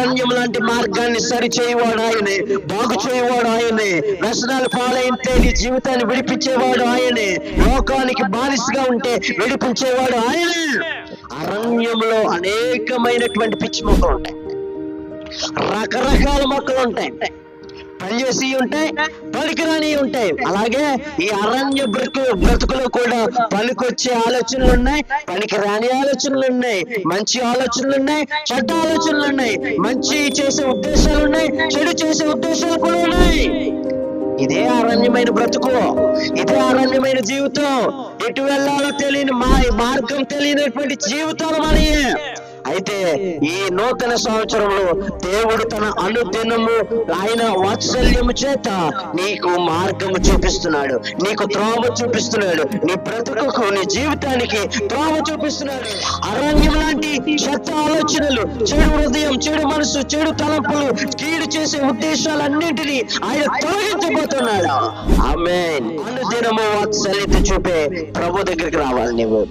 అరణ్యం లాంటి మార్గాన్ని సరి చేయవాడు ఆయనే, బాగు చేయవాడు ఆయనే. వ్యసనాలు పాలైతే నీ జీవితాన్ని విడిపించేవాడు ఆయనే. లోకానికి బానిసగా ఉంటే విడిపించేవాడు ఆయనే. అరణ్యంలో అనేకమైనటువంటి పిచ్చి మొక్కలు ఉంటాయి, రకరకాల మొక్కలు ఉంటాయి, పనిచేసి ఉంటాయి, పనికిరాని ఉంటాయి. అలాగే ఈ అరణ్య బ్రతుకులో కూడా పనికొచ్చే ఆలోచనలు ఉన్నాయి, పనికిరాని ఆలోచనలు ఉన్నాయి, మంచి ఆలోచనలు ఉన్నాయి, చెడ్డ ఆలోచనలు ఉన్నాయి, మంచి చేసే ఉద్దేశాలు ఉన్నాయి, చెడు చేసే ఉద్దేశాలు కూడా ఉన్నాయి. ఇదే అరణ్యమైన బ్రతుకు, ఇదే అరణ్యమైన జీవితం. ఎటు వెళ్ళాలో తెలియని మార్గం తెలియనటువంటి జీవితాలు మనయే. అయితే ఈ నూతన సంవత్సరంలో దేవుడు తన అనుదినము ఆయన వాత్సల్యము చేత నీకు మార్గము చూపిస్తున్నాడు, నీకు త్రోవ చూపిస్తున్నాడు, నీ బ్రతుకుకు నీ జీవితానికి త్రోవ చూపిస్తున్నాడు. అరణ్యం లాంటి చెత్త ఆలోచనలు, చెడు హృదయం, చెడు మనసు, చెడు తలంపులు, కీడు చేసే ఉద్దేశాలన్నింటినీ ఆయన తొలగించబోతున్నాడు. ఆమేన్. అనుదినము వాత్సల్యత చూపే ప్రభు దగ్గరికి రావాలి నువ్వు.